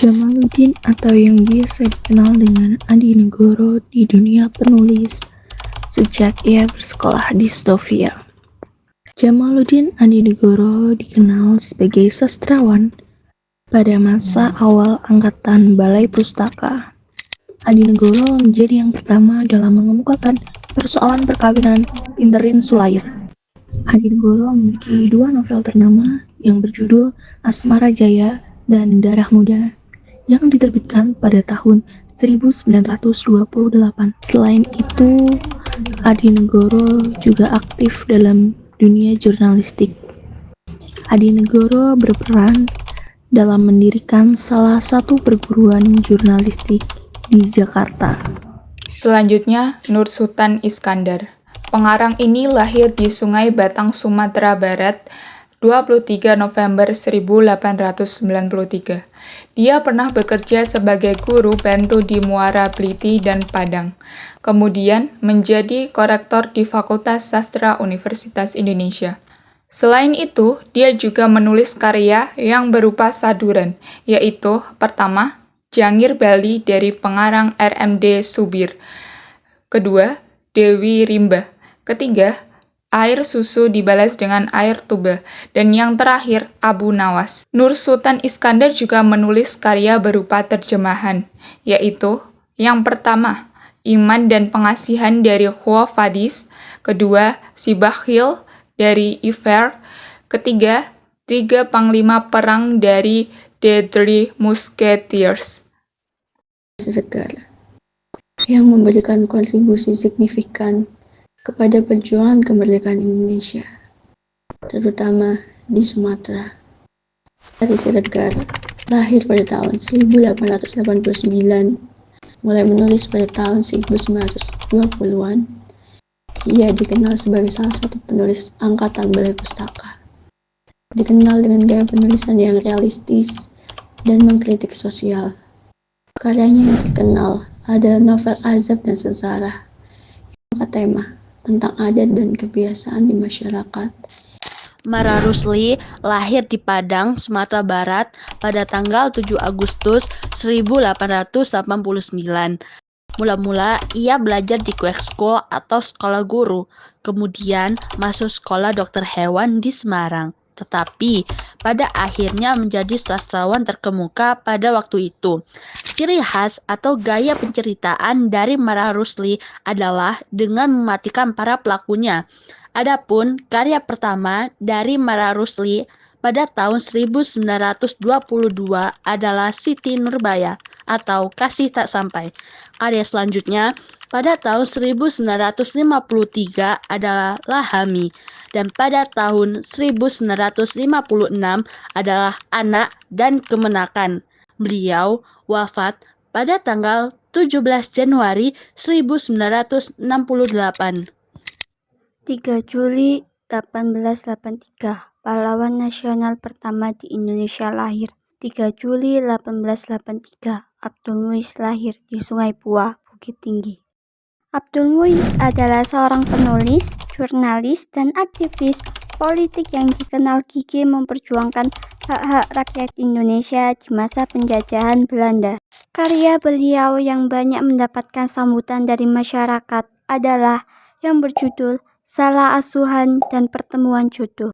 Djamaluddin atau yang biasa dikenal dengan Adi Negoro di dunia penulis sejak ia bersekolah di Sofia. Djamaluddin Adi Negoro dikenal sebagai sastrawan pada masa awal angkatan Balai Pustaka. Adi Negoro menjadi yang pertama dalam mengemukakan persoalan perkawinan Pinterin Sulair. Adi Negoro memiliki dua novel ternama yang berjudul Asmara Jaya dan Darah Muda yang diterbitkan pada tahun 1928. Selain itu, Adi Negoro juga aktif dalam dunia jurnalistik. Adi Negoro berperan dalam mendirikan salah satu perguruan jurnalistik di Jakarta. Selanjutnya, Nur Sultan Iskandar. Pengarang ini lahir di Sungai Batang, Sumatera Barat, 23 November 1893. Dia pernah bekerja sebagai guru bantu di Muara Bliti dan Padang. Kemudian menjadi korektor di Fakultas Sastra Universitas Indonesia. Selain itu, dia juga menulis karya yang berupa saduran, yaitu pertama, Jangir Bali dari pengarang RMD Subir. Kedua, Dewi Rimba. Ketiga, Air Susu Dibalas dengan Air Tuba. Dan yang terakhir, Abu Nawas. Nur Sultan Iskandar juga menulis karya berupa terjemahan, yaitu yang pertama, Iman dan Pengasihan dari Quo-Vadis. Kedua, Si Bakhil dari Iver. Ketiga, Tiga Panglima Perang dari The Three Musketeers. Segar yang memberikan kontribusi signifikan kepada perjuangan kemerdekaan Indonesia, terutama di Sumatera. Ari Siregar lahir pada tahun 1889, mulai menulis pada tahun 1920-an. Ia dikenal sebagai salah satu penulis angkatan Balai Pustaka. Dikenal dengan gaya penulisan yang realistis dan mengkritik sosial. Karyanya yang terkenal adalah novel Azab dan Sengsara yang mengangkat tema tentang adat dan kebiasaan di masyarakat. Mara Rusli lahir di Padang, Sumatera Barat pada tanggal 7 Agustus 1889. Mula-mula ia belajar di Quake School atau sekolah guru, kemudian masuk sekolah dokter hewan di Semarang. Tetapi pada akhirnya menjadi sastrawan terkemuka pada waktu itu. Ciri khas atau gaya penceritaan dari Mara Rusli adalah dengan mematikan para pelakunya. Adapun karya pertama dari Mara Rusli pada tahun 1922 adalah Siti Nurbaya atau Kasih Tak Sampai. Karya selanjutnya pada tahun 1953 adalah Lahami, dan pada tahun 1956 adalah Anak dan Kemenakan. Beliau wafat pada tanggal 17 Januari 1968. 3 Juli 1883, pahlawan nasional pertama di Indonesia lahir. 3 Juli 1883, Abdul Muiz lahir di Sungai Buah, Bukit Tinggi. Abdul Muiz adalah seorang penulis, jurnalis, dan aktivis politik yang dikenal gigih memperjuangkan hak-hak rakyat Indonesia di masa penjajahan Belanda. Karya beliau yang banyak mendapatkan sambutan dari masyarakat adalah yang berjudul Salah Asuhan dan Pertemuan Jodoh.